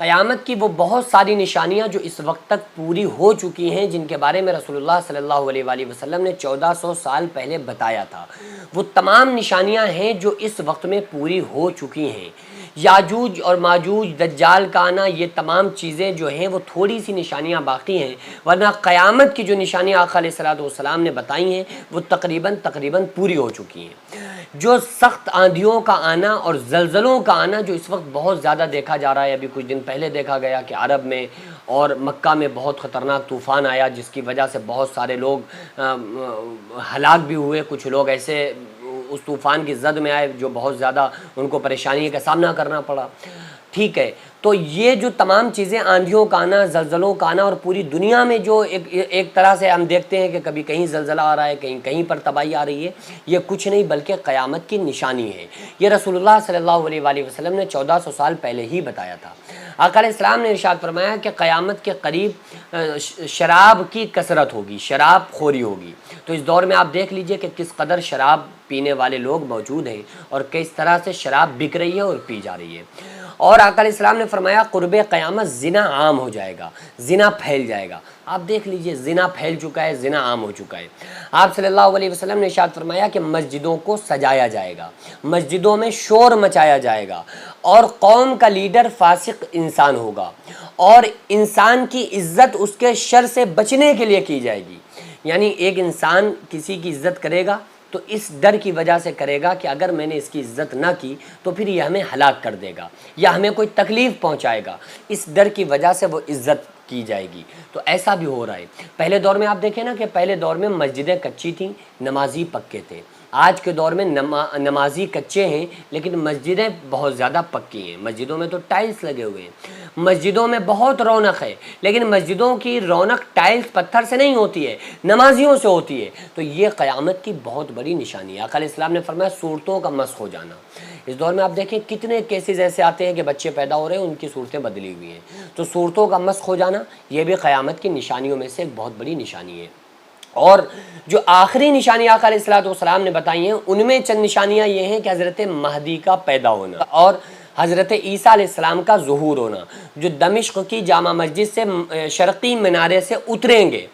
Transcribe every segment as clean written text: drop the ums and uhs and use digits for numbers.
قیامت کی وہ بہت ساری نشانیاں جو اس وقت تک پوری ہو چکی ہیں، جن کے بارے میں رسول اللہ صلی اللہ علیہ وآلہ وسلم نے 1400 سال پہلے بتایا تھا، وہ تمام نشانیاں ہیں جو اس وقت میں پوری ہو چکی ہیں۔ یاجوج اور ماجوج، دجال کا آنا، یہ تمام چیزیں جو ہیں وہ تھوڑی سی نشانیاں باقی ہیں، ورنہ قیامت کی جو نشانیاں آقا علیہ الصلوۃ والسلام نے بتائی ہیں وہ تقریباً پوری ہو چکی ہیں۔ جو سخت آندھیوں کا آنا اور زلزلوں کا آنا جو اس وقت بہت زیادہ دیکھا جا رہا ہے، ابھی کچھ دن پہلے دیکھا گیا کہ عرب میں اور مکہ میں بہت خطرناک طوفان آیا، جس کی وجہ سے بہت سارے لوگ ہلاک بھی ہوئے، کچھ لوگ ایسے اس طوفان کی زد میں آئے جو بہت زیادہ ان کو پریشانی کا سامنا کرنا پڑا۔ ٹھیک ہے، تو یہ جو تمام چیزیں، آندھیوں کا آنا، زلزلوں کا آنا، اور پوری دنیا میں جو ایک طرح سے ہم دیکھتے ہیں کہ کبھی کہیں زلزلہ آ رہا ہے، کہیں پر تباہی آ رہی ہے، یہ کچھ نہیں بلکہ قیامت کی نشانی ہے۔ یہ رسول اللہ صلی اللہ علیہ وآلہ وسلم نے 1400 سال پہلے ہی بتایا تھا۔ آقا علیہ السلام نے ارشاد فرمایا کہ قیامت کے قریب شراب کی کثرت ہوگی، شراب خوری ہوگی۔ تو اس دور میں آپ دیکھ لیجئے کہ کس قدر شراب پینے والے لوگ موجود ہیں اور کس طرح سے شراب بک رہی ہے اور پی جا رہی ہے۔ اور آقا علیہ السلام نے فرمایا قرب قیامت زنا عام ہو جائے گا، زنا پھیل جائے گا۔ آپ دیکھ لیجئے زنا پھیل چکا ہے، زنا عام ہو چکا ہے۔ آپ صلی اللہ علیہ وسلم نے ارشاد فرمایا کہ مسجدوں کو سجایا جائے گا، مسجدوں میں شور مچایا جائے گا، اور قوم کا لیڈر فاسق انسان ہوگا، اور انسان کی عزت اس کے شر سے بچنے کے لیے کی جائے گی۔ یعنی ایک انسان کسی کی عزت کرے گا تو اس ڈر کی وجہ سے کرے گا کہ اگر میں نے اس کی عزت نہ کی تو پھر یہ ہمیں ہلاک کر دے گا یا ہمیں کوئی تکلیف پہنچائے گا، اس ڈر کی وجہ سے وہ عزت کی جائے گی۔ تو ایسا بھی ہو رہا ہے۔ پہلے دور میں آپ دیکھیں نا کہ پہلے دور میں مسجدیں کچی تھیں، نمازی پکے تھے۔ آج کے دور میں نمازی کچے ہیں لیکن مسجدیں بہت زیادہ پکی ہیں، مسجدوں میں تو ٹائلز لگے ہوئے ہیں، مسجدوں میں بہت رونق ہے، لیکن مسجدوں کی رونق ٹائلز پتھر سے نہیں ہوتی ہے، نمازیوں سے ہوتی ہے۔ تو یہ قیامت کی بہت بڑی نشانی ہے۔ آقا علیہ السلام نے فرمایا صورتوں کا مسخ ہو جانا۔ اس دور میں آپ دیکھیں کتنے کیسز ایسے آتے ہیں کہ بچے پیدا ہو رہے ہیں، ان کی صورتیں بدلی ہوئی ہیں۔ تو صورتوں کا مسخ ہو جانا یہ بھی قیامت کی نشانیوں میں سے ایک بہت بڑی نشانی ہے۔ اور جو آخری نشانی آقا علیہ الصلوۃ والسلام نے بتائی ہیں، ان میں چند نشانیاں یہ ہیں کہ حضرت مہدی کا پیدا ہونا اور حضرت عیسیٰ علیہ السلام کا ظہور ہونا، جو دمشق کی جامع مسجد سے شرقی منارے سے اتریں گے۔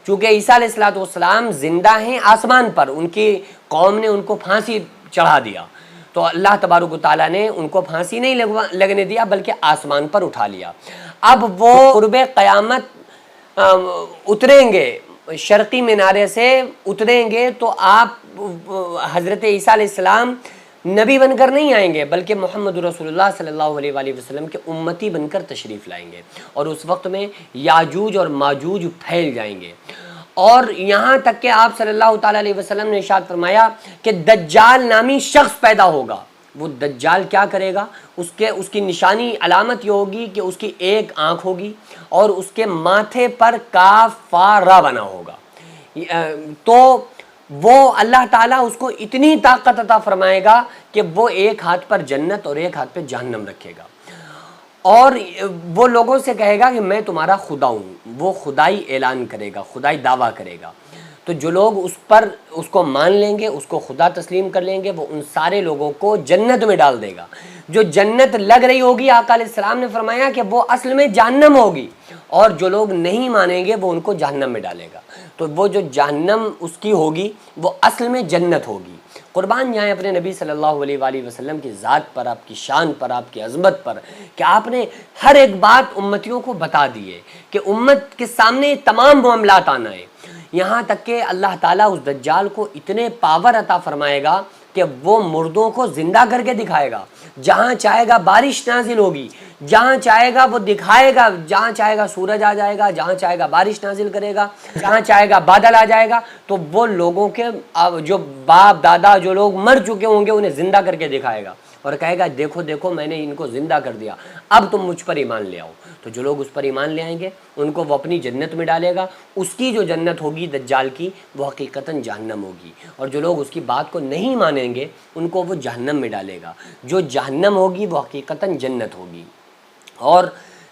چونکہ عیسیٰ علیہ الصلوۃ والسلام زندہ ہیں آسمان پر، ان کی قوم نے ان کو پھانسی چڑھا دیا، تو اللہ تبارک و تعالیٰ نے ان کو پھانسی نہیں لگنے دیا بلکہ آسمان پر اٹھا لیا۔ اب وہ قرب قیامت اتریں گے، شرقی منارے سے اتریں گے، تو آپ حضرت عیسیٰ علیہ السلام نبی بن کر نہیں آئیں گے بلکہ محمد رسول اللہ صلی اللہ علیہ وآلہ وسلم کے امتی بن کر تشریف لائیں گے، اور اس وقت میں یاجوج اور ماجوج پھیل جائیں گے۔ اور یہاں تک کہ آپ صلی اللہ تعالیٰ علیہ وسلم نے ارشاد فرمایا کہ دجال نامی شخص پیدا ہوگا۔ وہ دجال کیا کرے گا؟ اس کی نشانی علامت یہ ہوگی کہ اس کی ایک آنکھ ہوگی اور اس کے ماتھے پر کاف فا را بنا ہوگا۔ تو وہ اللہ تعالیٰ اس کو اتنی طاقت عطا فرمائے گا کہ وہ ایک ہاتھ پر جنت اور ایک ہاتھ پہ جہنم رکھے گا، اور وہ لوگوں سے کہے گا کہ میں تمہارا خدا ہوں۔ وہ خدائی اعلان کرے گا، خدائی دعویٰ کرے گا۔ تو جو لوگ اس کو مان لیں گے، اس کو خدا تسلیم کر لیں گے، وہ ان سارے لوگوں کو جنت میں ڈال دے گا۔ جو جنت لگ رہی ہوگی، آقا علیہ السلام نے فرمایا کہ وہ اصل میں جہنم ہوگی، اور جو لوگ نہیں مانیں گے وہ ان کو جہنم میں ڈالے گا۔ تو وہ جو جہنم اس کی ہوگی وہ اصل میں جنت ہوگی۔ قربان جائیں اپنے نبی صلی اللہ علیہ وآلہ وسلم کی ذات پر، آپ کی شان پر، آپ کی عظمت پر، کہ آپ نے ہر ایک بات امتیوں کو بتا دی ہے کہ امت کے سامنے تمام معاملات آنا ہے۔ یہاں تک کہ اللہ تعالیٰ اس دجال کو اتنے پاور عطا فرمائے گا کہ وہ مردوں کو زندہ کر کے دکھائے گا، جہاں چاہے گا بارش نازل ہوگی، جہاں چاہے گا وہ دکھائے گا، جہاں چاہے گا سورج آ جائے گا، جہاں چاہے گا بارش نازل کرے گا، جہاں چاہے گا بادل آ جائے گا۔ تو وہ لوگوں کے جو باپ دادا جو لوگ مر چکے ہوں گے انہیں زندہ کر کے دکھائے گا اور کہے گا دیکھو دیکھو میں نے ان کو زندہ کر دیا، اب تم مجھ پر ایمان لے آؤ۔ تو جو لوگ اس پر ایمان لے آئیں گے ان کو وہ اپنی جنت میں ڈالے گا۔ اس کی جو جنت ہوگی دجال کی، وہ حقیقتاً جہنم ہوگی، اور جو لوگ اس کی بات کو نہیں مانیں گے ان کو وہ جہنم میں ڈالے گا۔ جو جہنم ہوگی وہ حقیقتاً جنت ہوگی۔ اور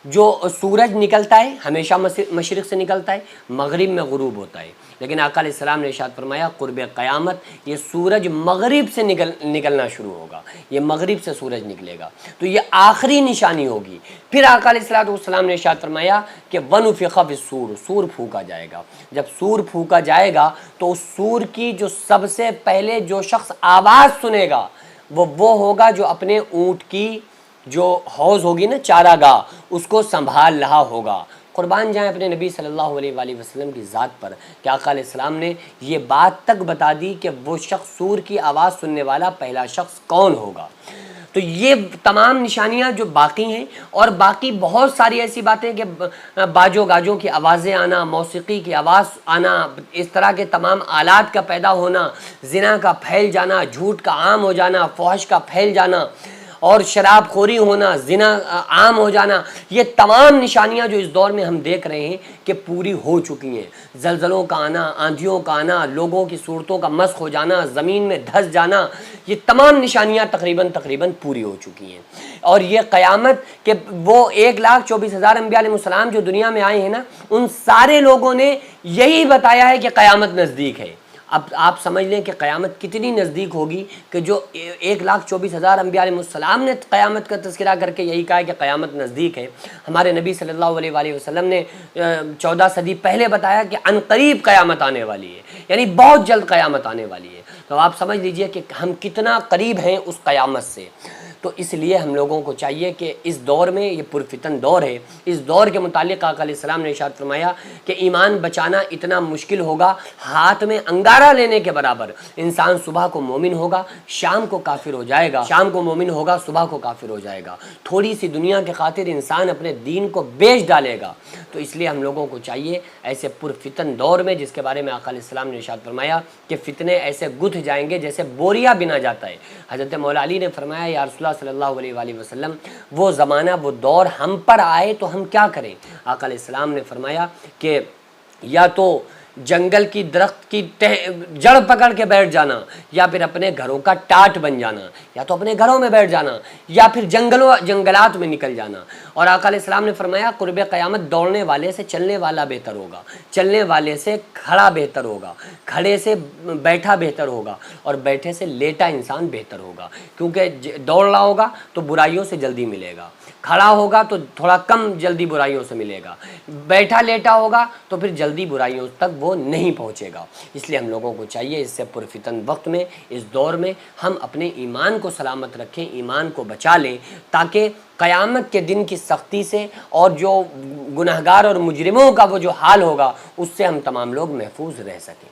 جو سورج نکلتا ہے ہمیشہ مشرق سے نکلتا ہے، مغرب میں غروب ہوتا ہے، لیکن آقا علیہ السلام نے ارشاد فرمایا قرب قیامت یہ سورج مغرب سے نکلنا شروع ہوگا، یہ مغرب سے سورج نکلے گا، تو یہ آخری نشانی ہوگی۔ پھر آقا علیہ السلام نے ارشاد فرمایا کہ وَنُفِخَ فِي الصُّورِ، سور پھونکا جائے گا۔ جب سور پھونکا جائے گا تو اس سور کی جو سب سے پہلے جو شخص آواز سنے گا وہ ہوگا جو اپنے اونٹ کی جو حوض ہوگی نا، چارہ گاہ، اس کو سنبھال رہا ہوگا۔ قربان جائیں اپنے نبی صلی اللہ علیہ وآلہ وسلم کی ذات پر کہ آقا علیہ السلام نے یہ بات تک بتا دی کہ وہ شخص سور کی آواز سننے والا پہلا شخص کون ہوگا۔ تو یہ تمام نشانیاں جو باقی ہیں، اور باقی بہت ساری ایسی باتیں کہ باجوں گاجوں کی آوازیں آنا، موسیقی کی آواز آنا، اس طرح کے تمام آلات کا پیدا ہونا، زنا کا پھیل جانا، جھوٹ کا عام ہو جانا، فحش کا پھیل جانا، اور شراب خوری ہونا، زنا عام ہو جانا، یہ تمام نشانیاں جو اس دور میں ہم دیکھ رہے ہیں کہ پوری ہو چکی ہیں۔ زلزلوں کا آنا، آندھیوں کا آنا، لوگوں کی صورتوں کا مسخ ہو جانا، زمین میں دھس جانا، یہ تمام نشانیاں تقریباً پوری ہو چکی ہیں۔ اور یہ قیامت کہ وہ 1,24,000 انبیاء علیہ السلام جو دنیا میں آئے ہیں نا، ان سارے لوگوں نے یہی بتایا ہے کہ قیامت نزدیک ہے۔ اب آپ سمجھ لیں کہ قیامت کتنی نزدیک ہوگی کہ جو 1,24,000 انبیاء علیہ السلام نے قیامت کا تذکرہ کر کے یہی کہا ہے کہ قیامت نزدیک ہے۔ ہمارے نبی صلی اللہ علیہ وآلہ وسلم نے 14 صدی پہلے بتایا کہ عنقریب قیامت آنے والی ہے، یعنی بہت جلد قیامت آنے والی ہے۔ تو آپ سمجھ لیجئے کہ ہم کتنا قریب ہیں اس قیامت سے۔ تو اس لیے ہم لوگوں کو چاہیے کہ اس دور میں، یہ پرفتن دور ہے، اس دور کے متعلق آقا علیہ السلام نے ارشاد فرمایا کہ ایمان بچانا اتنا مشکل ہوگا، ہاتھ میں انگارہ لینے کے برابر۔ انسان صبح کو مومن ہوگا، شام کو کافر ہو جائے گا، شام کو مومن ہوگا، صبح کو کافر ہو جائے گا۔ تھوڑی سی دنیا کے خاطر انسان اپنے دین کو بیچ ڈالے گا۔ تو اس لیے ہم لوگوں کو چاہیے ایسے پرفتن دور میں، جس کے بارے میں آقا علیہ السلام نے ارشاد فرمایا کہ فتنے ایسے گتھ جائیں گے جیسے بوریا بنا جاتا ہے۔ حضرت مولا علی نے فرمایا یا رسول اللہ صلی اللہ علیہ وآلہ وسلم، وہ زمانہ، وہ دور ہم پر آئے تو ہم کیا کریں؟ آقا علیہ السلام نے فرمایا کہ یا تو جنگل کی درخت کی جڑ پکڑ کے بیٹھ جانا، یا پھر اپنے گھروں کا ٹاٹ بن جانا، یا تو اپنے گھروں میں بیٹھ جانا، یا پھر جنگلات میں نکل جانا۔ اور آقا علیہ السلام نے فرمایا قرب قیامت دوڑنے والے سے چلنے والا بہتر ہوگا، چلنے والے سے کھڑا بہتر ہوگا، کھڑے سے بیٹھا بہتر ہوگا، اور بیٹھے سے لیٹا انسان بہتر ہوگا، کیونکہ دوڑ رہا ہوگا تو برائیوں سے جلدی ملے گا، کھڑا ہوگا تو تھوڑا کم جلدی برائیوں سے ملے گا، بیٹھا لیٹا ہوگا تو پھر جلدی برائیوں تک وہ نہیں پہنچے گا۔ اس لیے ہم لوگوں کو چاہیے اس سے پرفتن وقت میں، اس دور میں ہم اپنے ایمان کو سلامت رکھیں، ایمان کو بچا لیں، تاکہ قیامت کے دن کی سختی سے اور جو گنہگار اور مجرموں کا وہ جو حال ہوگا اس سے ہم تمام لوگ محفوظ رہ سکیں۔